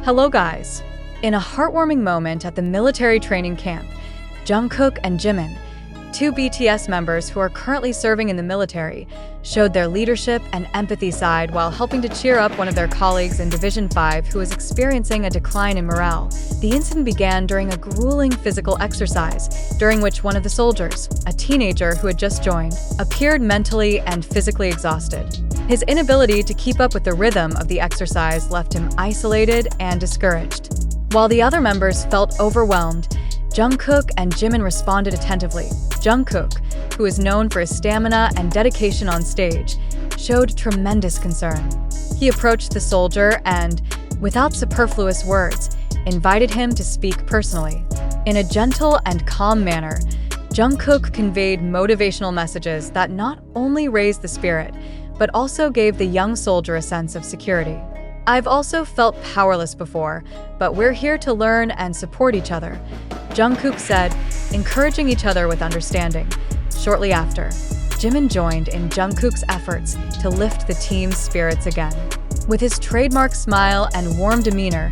Hello guys! In a heartwarming moment at the military training camp, Jungkook and Jimin, two BTS members who are currently serving in the military, showed their leadership and empathy side while helping to cheer up one of their colleagues in Division 5 who was experiencing a decline in morale. The incident began during a grueling physical exercise, during which one of the soldiers, a teenager who had just joined, appeared mentally and physically exhausted. His inability to keep up with the rhythm of the exercise left him isolated and discouraged. While the other members felt overwhelmed, Jungkook and Jimin responded attentively. Jungkook, who is known for his stamina and dedication on stage, showed tremendous concern. He approached the soldier and, without superfluous words, invited him to speak personally. In a gentle and calm manner, Jungkook conveyed motivational messages that not only raised the spirit, but also gave the young soldier a sense of security. "I've also felt powerless before, but we're here to learn and support each other," Jungkook said, encouraging each other with understanding. Shortly after, Jimin joined in Jungkook's efforts to lift the team's spirits again. With his trademark smile and warm demeanor,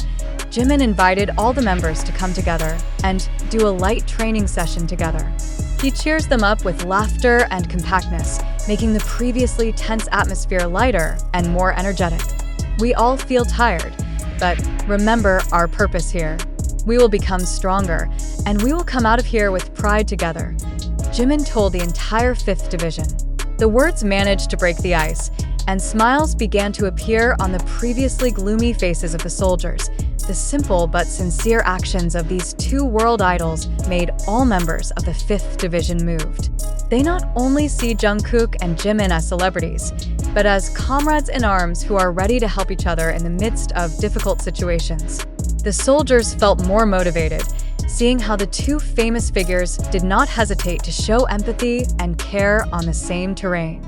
Jimin invited all the members to come together and do a light training session together. He cheers them up with laughter and compactness, making the previously tense atmosphere lighter and more energetic. "We all feel tired, but remember our purpose here. We will become stronger, and we will come out of here with pride together," Jimin told the entire 5th Division. The words managed to break the ice, and smiles began to appear on the previously gloomy faces of the soldiers. The simple but sincere actions of these two world idols made all members of the 5th Division moved. They not only see Jungkook and Jimin as celebrities, but as comrades in arms who are ready to help each other in the midst of difficult situations. The soldiers felt more motivated, seeing how the two famous figures did not hesitate to show empathy and care on the same terrain.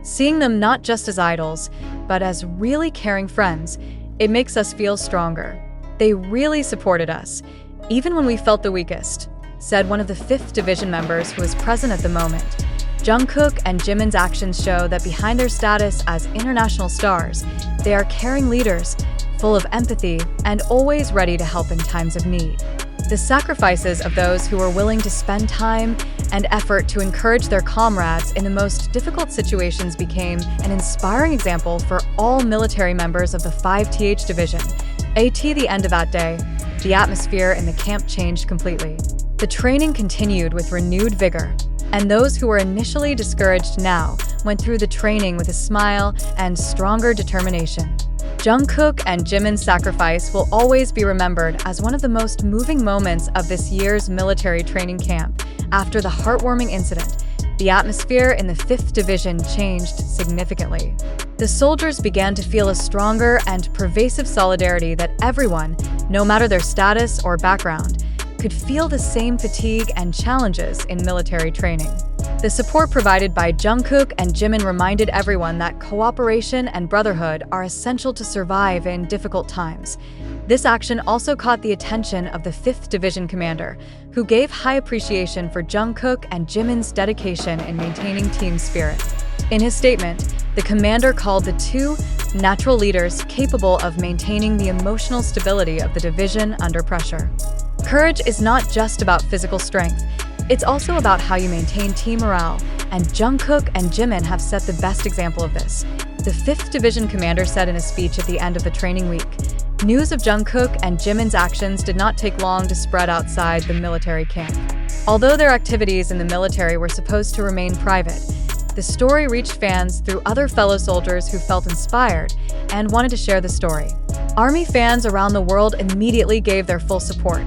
Seeing them not just as idols, but as really caring friends, it makes us feel stronger. "They really supported us, even when we felt the weakest," said one of the 5th Division members who was present at the moment. Jungkook and Jimin's actions show that behind their status as international stars, they are caring leaders, full of empathy and always ready to help in times of need. The sacrifices of those who are willing to spend time and effort to encourage their comrades in the most difficult situations became an inspiring example for all military members of the 5th Division. At the end of that day, the atmosphere in the camp changed completely. The training continued with renewed vigor, and those who were initially discouraged now went through the training with a smile and stronger determination. Jungkook and Jimin's sacrifice will always be remembered as one of the most moving moments of this year's military training camp. After the heartwarming incident, the atmosphere in the 5th Division changed significantly. The soldiers began to feel a stronger and pervasive solidarity that everyone, no matter their status or background, could feel the same fatigue and challenges in military training. The support provided by Jungkook and Jimin reminded everyone that cooperation and brotherhood are essential to survive in difficult times. This action also caught the attention of the 5th Division commander, who gave high appreciation for Jungkook and Jimin's dedication in maintaining team spirit. In his statement, the commander called the two natural leaders capable of maintaining the emotional stability of the division under pressure. Courage is not just about physical strength. It's also about how you maintain team morale, and Jungkook and Jimin have set the best example of this. The 5th Division commander said in a speech at the end of the training week, "News of Jungkook and Jimin's actions did not take long to spread outside the military camp. Although their activities in the military were supposed to remain private, the story reached fans through other fellow soldiers who felt inspired and wanted to share the story." Army fans around the world immediately gave their full support,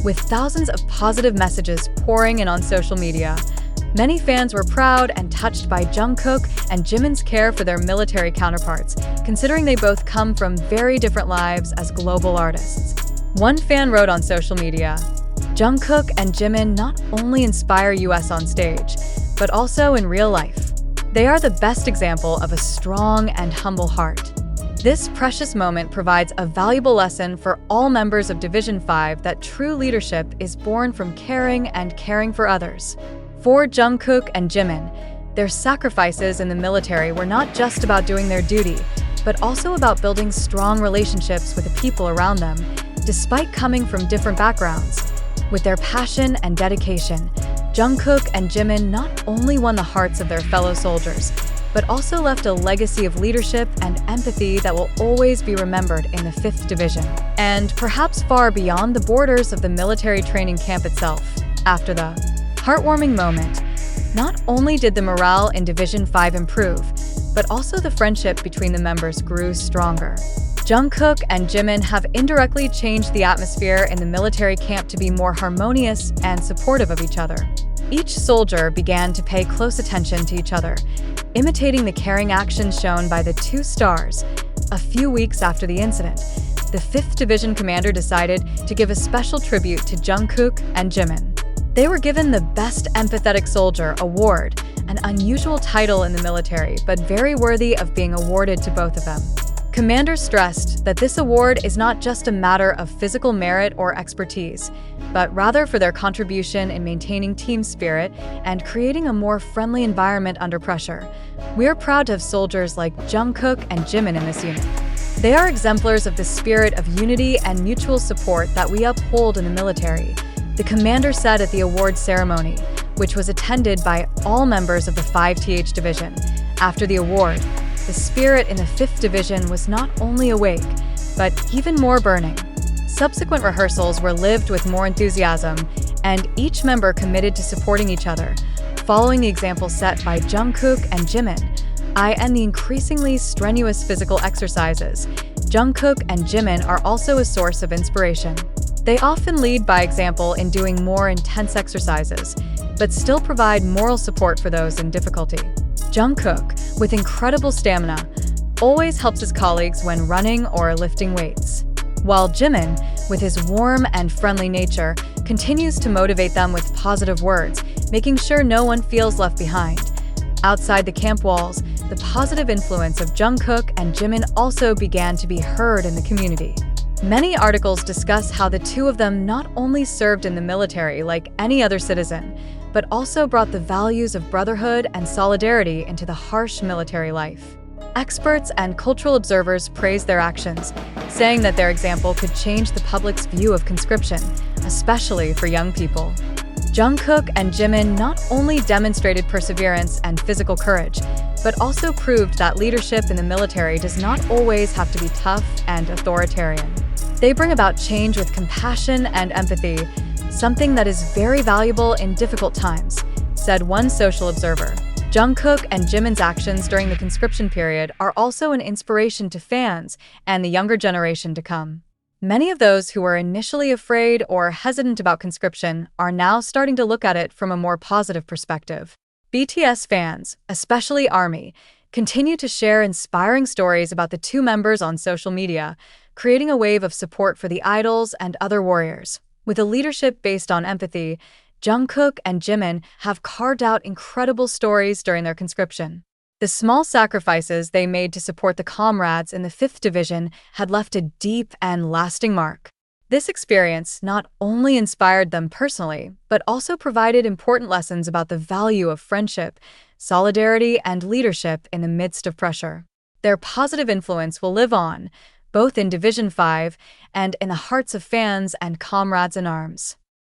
with thousands of positive messages pouring in on social media. Many fans were proud and touched by Jungkook and Jimin's care for their military counterparts, considering they both come from very different lives as global artists. One fan wrote on social media, "Jungkook and Jimin not only inspire us on stage, but also in real life. They are the best example of a strong and humble heart." This precious moment provides a valuable lesson for all members of Division 5 that true leadership is born from caring and caring for others. For Jungkook and Jimin, their sacrifices in the military were not just about doing their duty, but also about building strong relationships with the people around them, despite coming from different backgrounds. With their passion and dedication, Jungkook and Jimin not only won the hearts of their fellow soldiers, but also left a legacy of leadership and empathy that will always be remembered in the 5th Division, and perhaps far beyond the borders of the military training camp itself. After the heartwarming moment, not only did the morale in Division 5 improve, but also the friendship between the members grew stronger. Jungkook and Jimin have indirectly changed the atmosphere in the military camp to be more harmonious and supportive of each other. Each soldier began to pay close attention to each other, imitating the caring actions shown by the 2 stars. A few weeks after the incident, the 5th Division commander decided to give a special tribute to Jungkook and Jimin. They were given the Best Empathetic Soldier award, an unusual title in the military, but very worthy of being awarded to both of them. Commander stressed that this award is not just a matter of physical merit or expertise, but rather for their contribution in maintaining team spirit and creating a more friendly environment under pressure. We are proud to have soldiers like Jungkook and Jimin in this unit. They are exemplars of the spirit of unity and mutual support that we uphold in the military, the commander said at the awards ceremony, which was attended by all members of the 5th Division. After the award, the spirit in the 5th Division was not only awake, but even more burning. Subsequent rehearsals were lived with more enthusiasm, and each member committed to supporting each other, following the example set by Jungkook and Jimin. And the increasingly strenuous physical exercises, Jungkook and Jimin are also a source of inspiration. They often lead by example in doing more intense exercises, but still provide moral support for those in difficulty. Jungkook, with incredible stamina, always helps his colleagues when running or lifting weights, while Jimin, with his warm and friendly nature, continues to motivate them with positive words, making sure no one feels left behind. Outside the camp walls, the positive influence of Jungkook and Jimin also began to be heard in the community. Many articles discuss how the two of them not only served in the military like any other citizen, but also brought the values of brotherhood and solidarity into the harsh military life. Experts and cultural observers praise their actions, saying that their example could change the public's view of conscription, especially for young people. Jungkook and Jimin not only demonstrated perseverance and physical courage, but also proved that leadership in the military does not always have to be tough and authoritarian. They bring about change with compassion and empathy, something that is very valuable in difficult times, said one social observer. Jungkook and Jimin's actions during the conscription period are also an inspiration to fans and the younger generation to come. Many of those who were initially afraid or hesitant about conscription are now starting to look at it from a more positive perspective. BTS fans, especially ARMY, continue to share inspiring stories about the two members on social media, creating a wave of support for the idols and other warriors. With a leadership based on empathy, Jungkook and Jimin have carved out incredible stories during their conscription. The small sacrifices they made to support the comrades in the 5th Division had left a deep and lasting mark. This experience not only inspired them personally, but also provided important lessons about the value of friendship, solidarity, and leadership in the midst of pressure. Their positive influence will live on, both in Division 5 and in the hearts of fans and comrades in arms.